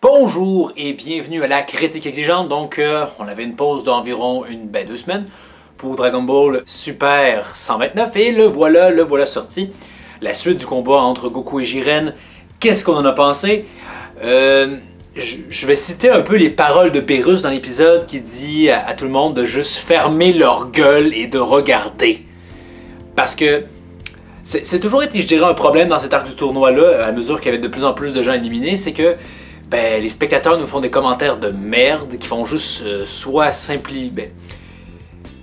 Bonjour et bienvenue à la critique exigeante. Donc, on avait une pause d'environ 2 semaines pour Dragon Ball Super 129 et le voilà sorti. La suite du combat entre Goku et Jiren. Qu'est-ce qu'on en a pensé? Je vais citer un peu les paroles de Beerus dans l'épisode qui dit à tout le monde de juste fermer leur gueule et de regarder. Parce que c'est toujours été, je dirais, un problème dans cet arc du tournoi-là, à mesure qu'il y avait de plus en plus de gens éliminés, c'est que les spectateurs nous font des commentaires de merde qui font juste soit simplifier.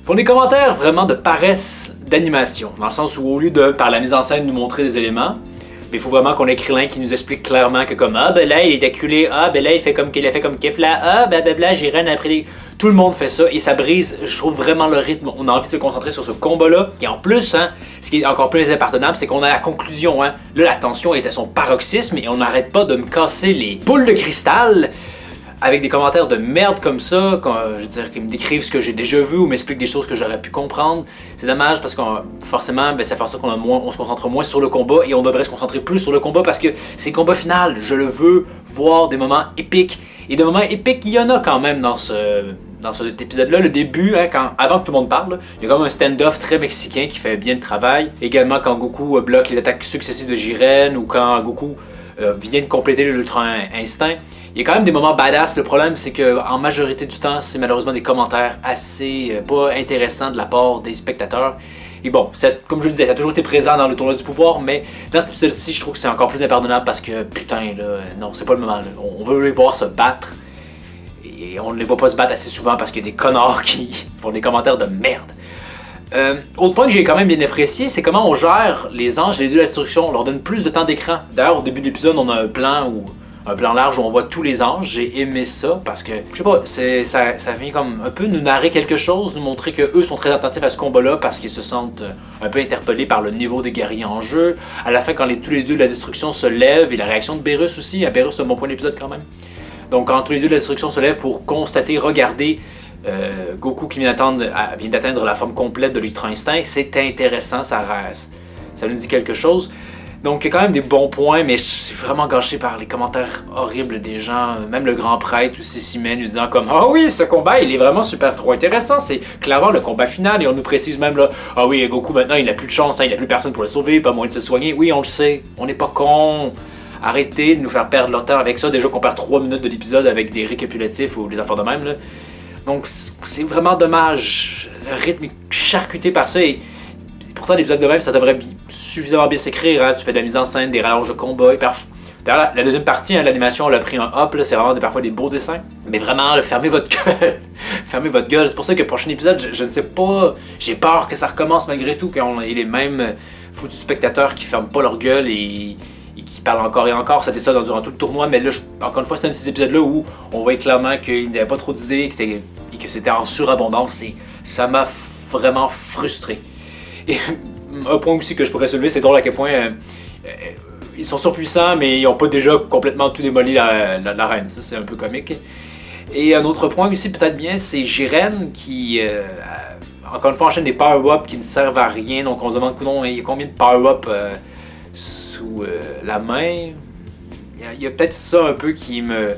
Font des commentaires vraiment de paresse d'animation, dans le sens où au lieu de, par la mise en scène, nous montrer des éléments, il faut vraiment qu'on ait Krillin qui nous explique clairement que comme ah ben là il est acculé, ah ben là il fait comme qu'il a fait comme Kefla, ah ben blablabla, Jiren a pris des... Tout le monde fait ça et ça brise, je trouve vraiment le rythme. On a envie de se concentrer sur ce combat-là. Et en plus, hein, ce qui est encore plus impardonnable, c'est qu'on a la conclusion. Hein. Là, la tension est à son paroxysme et on n'arrête pas de me casser les boules de cristal avec des commentaires de merde comme ça, je veux dire, qui me décrivent ce que j'ai déjà vu ou m'expliquent des choses que j'aurais pu comprendre. C'est dommage parce que forcément, ça fait en sorte qu'on se concentre moins sur le combat et on devrait se concentrer plus sur le combat parce que c'est le combat final. Je le veux voir des moments épiques. Et des moments épiques, il y en a quand même dans cet épisode-là. Le début, hein, avant que tout le monde parle, il y a comme un stand-off très mexicain qui fait bien le travail. Également quand Goku bloque les attaques successives de Jiren ou quand Goku vient de compléter l'Ultra Instinct. Il y a quand même des moments badass. Le problème, c'est qu'en majorité du temps, c'est malheureusement des commentaires assez pas intéressants de la part des spectateurs. Et bon, comme je le disais, ça a toujours été présent dans le tournoi du pouvoir, mais dans cet épisode-ci, je trouve que c'est encore plus impardonnable parce que, putain, là, non, c'est pas le moment. Là. On veut les voir se battre, et on ne les voit pas se battre assez souvent parce qu'il y a des connards qui font des commentaires de merde. Autre point que j'ai quand même bien apprécié, c'est comment on gère les anges et les dieux de la destruction. On leur donne plus de temps d'écran. D'ailleurs, au début de l'épisode, on a un plan large où on voit tous les anges. J'ai aimé ça parce que, je sais pas, ça vient comme un peu nous narrer quelque chose, nous montrer qu'eux sont très attentifs à ce combat-là parce qu'ils se sentent un peu interpellés par le niveau des guerriers en jeu. À la fin, quand tous les dieux de la destruction se lèvent, et la réaction de Beerus aussi, Beerus c'est un bon point d'épisode quand même. Donc quand tous les dieux de la destruction se lèvent pour constater, regarder Goku qui vient d'atteindre la forme complète de l'Ultra Instinct, c'est intéressant, ça nous dit quelque chose. Donc il y a quand même des bons points, mais je suis vraiment gâché par les commentaires horribles des gens. Même le grand prêtre ou Sissimène nous disant comme « Ah oui, ce combat, il est vraiment super trop intéressant, c'est clairement le combat final. » Et on nous précise même là « Ah oui, Goku maintenant, il n'a plus de chance, hein, il n'a plus personne pour le sauver, pas moyen de se soigner. » Oui, on le sait, on n'est pas cons. Arrêtez de nous faire perdre leur temps avec ça. Déjà qu'on perd 3 minutes de l'épisode avec des récapitulatifs ou des affaires de même. Là. Donc c'est vraiment dommage. Le rythme est charcuté par ça et pourtant l'épisode de même ça devrait suffisamment bien s'écrire. Hein? Tu fais de la mise en scène, des rallonges de combat et d'ailleurs la deuxième partie, hein, l'animation elle a pris un hop, c'est vraiment parfois des beaux dessins. Mais vraiment, là, fermez votre gueule. Fermez votre gueule. C'est pour ça que le prochain épisode, je ne sais pas, j'ai peur que ça recommence malgré tout, qu'on ait les mêmes foutus spectateurs qui ferment pas leur gueule et qui parlent encore et encore. C'était ça durant tout le tournoi, mais là, encore une fois, c'est un de ces épisodes-là où on voit clairement qu'il n'y avait pas trop d'idées et que c'était en surabondance et ça m'a vraiment frustré. Et un point aussi que je pourrais soulever, c'est drôle à quel point ils sont surpuissants, mais ils n'ont pas déjà complètement tout démoli l'arène. Ça, c'est un peu comique. Et un autre point aussi, peut-être bien, c'est Jiren qui, encore une fois, enchaîne des power-ups qui ne servent à rien. Donc on se demande, il y a combien de power-ups sous la main. Il y a peut-être ça un peu qui me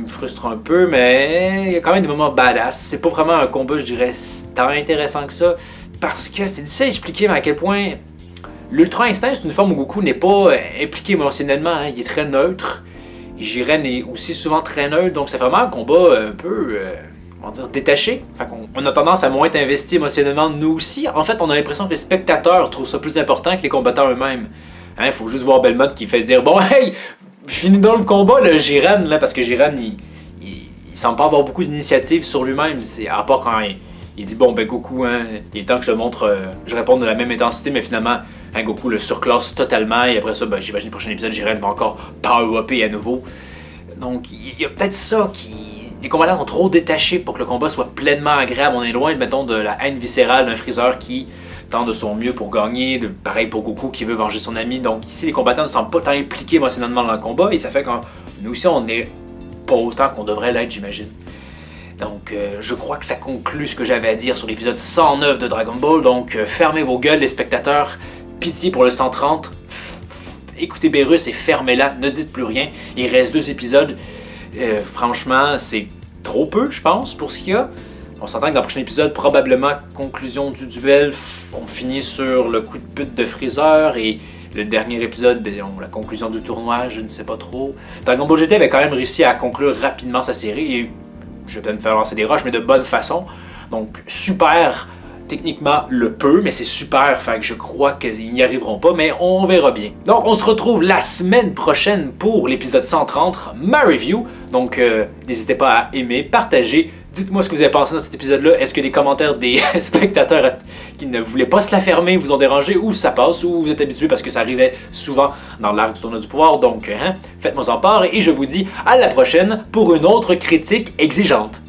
frustre un peu, mais il y a quand même des moments badass. C'est pas vraiment un combat, je dirais, tant intéressant que ça, parce que c'est difficile à expliquer mais à quel point l'Ultra Instinct, c'est une forme où Goku n'est pas impliqué émotionnellement, hein. Il est très neutre. Et Jiren est aussi souvent très neutre, donc c'est vraiment un combat un peu, comment dire, détaché. Fait qu'on a tendance à moins être investi émotionnellement nous aussi. En fait, on a l'impression que les spectateurs trouvent ça plus important que les combattants eux-mêmes. Il faut juste voir Belmont qui fait dire « Bon, hey, finis dans le combat, le Jiren, là, parce que Jiren, il semble pas avoir beaucoup d'initiative sur lui-même. À part quand il dit « Bon, ben Goku, hein, il est temps que je te montre, je réponds de la même intensité, mais finalement, hein, Goku le surclasse totalement, et après ça, ben, j'imagine le prochain épisode, Jiren va encore power-upper à nouveau. Donc, il y a peut-être ça qui... Les combattants sont trop détachés pour que le combat soit pleinement agréable. On est loin, mettons, de la haine viscérale d'un Freezer qui tente de son mieux pour gagner, pareil pour Goku qui veut venger son ami. Donc ici, les combattants ne semblent pas tant impliqués émotionnellement dans le combat, et ça fait que nous aussi, on n'est pas autant qu'on devrait l'être, j'imagine. Donc je crois que ça conclut ce que j'avais à dire sur l'épisode 109 de Dragon Ball. Donc fermez vos gueules, les spectateurs. Pitié pour le 130. Écoutez Beerus et fermez-la, ne dites plus rien. Il reste 2 épisodes. Franchement, c'est trop peu, je pense, pour ce qu'il y a. On s'entend que dans le prochain épisode, probablement, conclusion du duel, on finit sur le coup de pute de Freezer et le dernier épisode, la conclusion du tournoi, je ne sais pas trop. Dragon Ball GT avait quand même réussi à conclure rapidement sa série et je vais peut-être me faire lancer des roches, mais de bonne façon. Donc, super, techniquement, le peut, mais c'est super, fait que je crois qu'ils n'y arriveront pas, mais on verra bien. Donc, on se retrouve la semaine prochaine pour l'épisode 130, ma review. Donc, n'hésitez pas à aimer, partager. Dites-moi ce que vous avez pensé dans cet épisode-là. Est-ce que les commentaires des spectateurs qui ne voulaient pas se la fermer vous ont dérangé ou ça passe ou vous êtes habitués parce que ça arrivait souvent dans l'arc du tournoi du pouvoir. Donc, faites-moi en part et je vous dis à la prochaine pour une autre critique exigeante.